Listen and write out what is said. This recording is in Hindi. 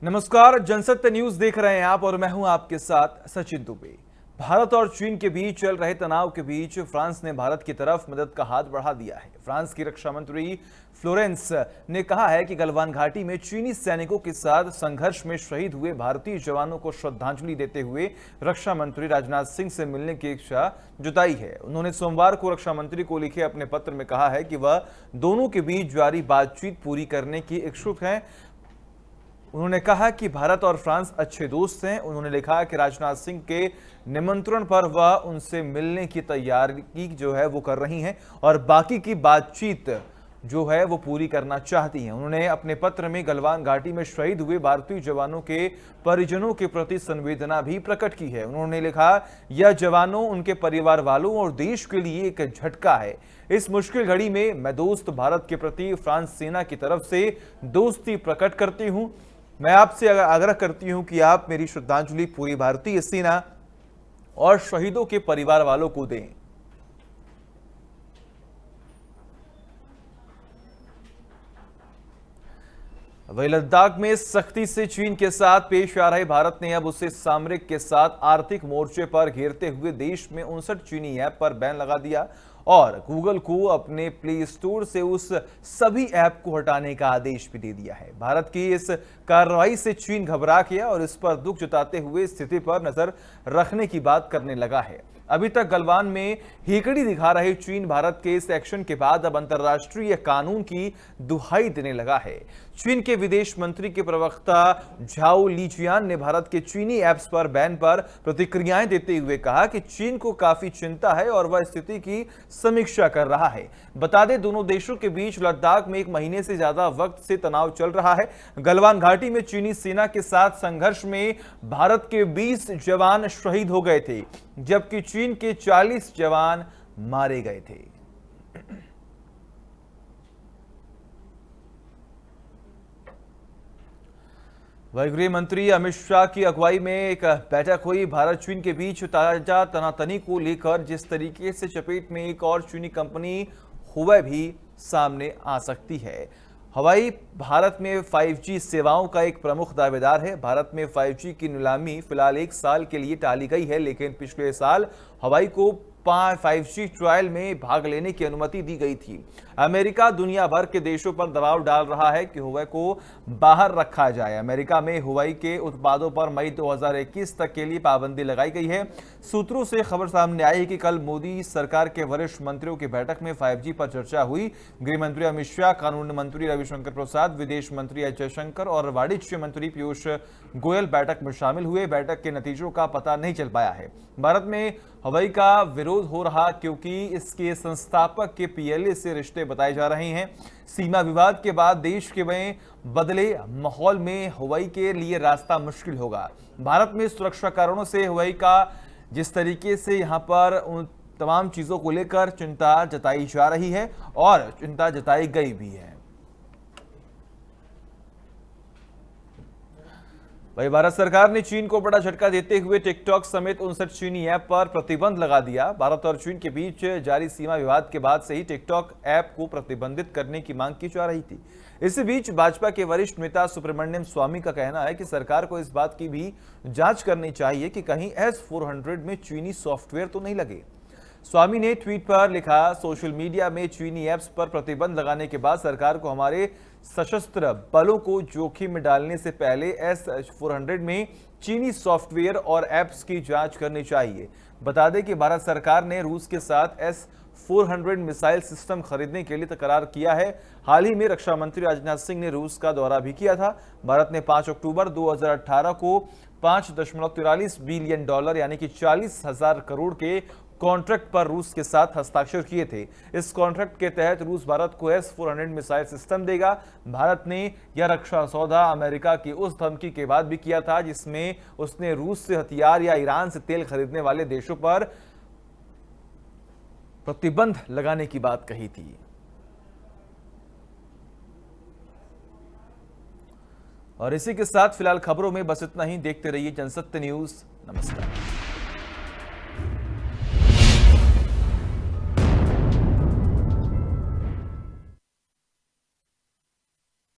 नमस्कार, जनसत्य न्यूज देख रहे हैं आप और मैं हूं आपके साथ सचिन दुबे। भारत और चीन के बीच चल रहे तनाव के बीच फ्रांस ने भारत की तरफ मदद का हाथ बढ़ा दिया है। फ्रांस की रक्षा मंत्री फ्लोरेंस ने कहा है कि गलवान घाटी में चीनी सैनिकों के साथ संघर्ष में शहीद हुए भारतीय जवानों को श्रद्धांजलि देते हुए रक्षा मंत्री राजनाथ सिंह से मिलने की इच्छा जताई है। उन्होंने सोमवार को रक्षा मंत्री को लिखे अपने पत्र में कहा है कि वह दोनों के बीच जारी बातचीत पूरी करने की इच्छुक हैं। उन्होंने कहा कि भारत और फ्रांस अच्छे दोस्त हैं। उन्होंने लिखा कि राजनाथ सिंह के निमंत्रण पर वह उनसे मिलने की तैयारी जो है वो कर रही हैं और बाकी की बातचीत जो है वो पूरी करना चाहती हैं। उन्होंने अपने पत्र में गलवान घाटी में शहीद हुए भारतीय जवानों के परिजनों के प्रति संवेदना भी प्रकट की है। उन्होंने लिखा, यह जवानों, उनके परिवार वालों और देश के लिए एक झटका है। इस मुश्किल घड़ी में मैं दोस्त भारत के प्रति फ्रांस सेना की तरफ से दोस्ती प्रकट करती हूं। मैं आपसे आग्रह करती हूं कि आप मेरी श्रद्धांजलि पूरी भारतीय सेना और शहीदों के परिवार वालों को दें। वही लद्दाख में सख्ती से चीन के साथ पेश आ रहे भारत ने अब उसे सामरिक के साथ आर्थिक मोर्चे पर घेरते हुए देश में 59 चीनी ऐप पर बैन लगा दिया और गूगल को अपने प्ले स्टोर से उस सभी ऐप को हटाने का आदेश भी दे दिया है। भारत की इस कार्रवाई से चीन घबरा गया और इस पर दुख जताते हुए स्थिति पर नजर रखने की बात करने लगा है। अभी तक गलवान में हेकड़ी दिखा रहे चीन भारत के इस एक्शन के बाद अब अंतर्राष्ट्रीय कानून की दुहाई देने लगा है। चीन के विदेश मंत्री के प्रवक्ता झाओ लीजियान ने भारत के चीनी ऐप्स पर बैन पर प्रतिक्रियाएं देते हुए कहा कि चीन को काफी चिंता है और वह स्थिति की समीक्षा कर रहा है। बता दें, दोनों देशों के बीच लद्दाख में 1 महीने से ज्यादा वक्त से तनाव चल रहा है। गलवान घाटी में चीनी सेना के साथ संघर्ष में भारत के 20 जवान शहीद हो गए थे, जबकि चीन के 40 जवान मारे गए थे। वही गृह मंत्री अमित शाह की अगुवाई में एक बैठक हुई। भारत चीन के बीच ताजा तनातनी को लेकर जिस तरीके से चपेट में एक और चीनी कंपनी हुवै भी सामने आ सकती है। हवाई भारत में 5G सेवाओं का एक प्रमुख दावेदार है। भारत में 5G की नीलामी फिलहाल 1 साल के लिए टाली गई है, लेकिन पिछले साल हवाई को 5G ट्रायल में भाग लेने की अनुमति दी गई थी। अमेरिका दुनिया भर के देशों पर दबाव डाल रहा है कि हुवै को बाहर रखा जाए। अमेरिका में हुवै के उत्पादों पर मई 2021 तक के लिए पाबंदी लगाई गई है। सूत्रों से खबर सामने आई है कि कल मोदी सरकार के वरिष्ठ मंत्रियों की बैठक में 5G पर चर्चा हुई। गृह मंत्री अमित शाह, कानून मंत्री रविशंकर प्रसाद, विदेश मंत्री एस जयशंकर और वाणिज्य मंत्री पीयूष गोयल बैठक में शामिल हुए। बैठक के नतीजों का पता नहीं चल पाया है। भारत में हुवै का विरोध हो रहा क्योंकि इसके संस्थापक के PLA से रिश्ते बताए जा रहे हैं। सीमा विवाद के बाद देश के में बदले माहौल में हुवै के लिए रास्ता मुश्किल होगा। भारत में सुरक्षा कारणों से हुवै का जिस तरीके से यहां पर उन तमाम चीजों को लेकर चिंता जताई जा रही है और चिंता जताई गई भी है। वही भारत सरकार ने चीन को बड़ा झटका देते हुए टिकटॉक समेत 59 चीनी ऐप पर प्रतिबंध लगा दिया। भारत और चीन के बीच जारी सीमा विवाद के बाद से ही टिकटॉक ऐप को प्रतिबंधित करने की मांग की जा रही थी। इसी बीच भाजपा के वरिष्ठ नेता सुब्रमण्यम स्वामी का कहना है कि सरकार को इस बात की भी जांच करनी चाहिए कि कहीं S-400 में चीनी सॉफ्टवेयर तो नहीं लगे। स्वामी ने ट्वीट पर लिखा, सोशल मीडिया में चीनी ऐप्स पर प्रतिबंध लगाने के बाद सरकार को हमारे सशस्त्र बलों को जोखिम में डालने से पहले S-400 में चीनी सॉफ्टवेयर और ऐप्स की जांच करनी चाहिए। बता दें कि भारत सरकार ने रूस के साथ S-400 मिसाइल सिस्टम खरीदने के लिए करार किया है। हाल ही में रक्षा मंत्री राजनाथ सिंह ने रूस का दौरा भी किया था। भारत ने 5 अक्टूबर 2018 को $5.43 बिलियन यानी कि 40,000 करोड़ के कॉन्ट्रैक्ट पर रूस के साथ हस्ताक्षर किए थे। इस कॉन्ट्रैक्ट के तहत रूस भारत को S-400 मिसाइल सिस्टम देगा। भारत ने यह रक्षा सौदा अमेरिका की उस धमकी के बाद भी किया था जिसमें उसने रूस से हथियार या ईरान से तेल खरीदने वाले देशों पर प्रतिबंध लगाने की बात कही थी। और इसी के साथ फिलहाल खबरों में बस इतना ही। देखते रहिए जनसत्य न्यूज। नमस्कार।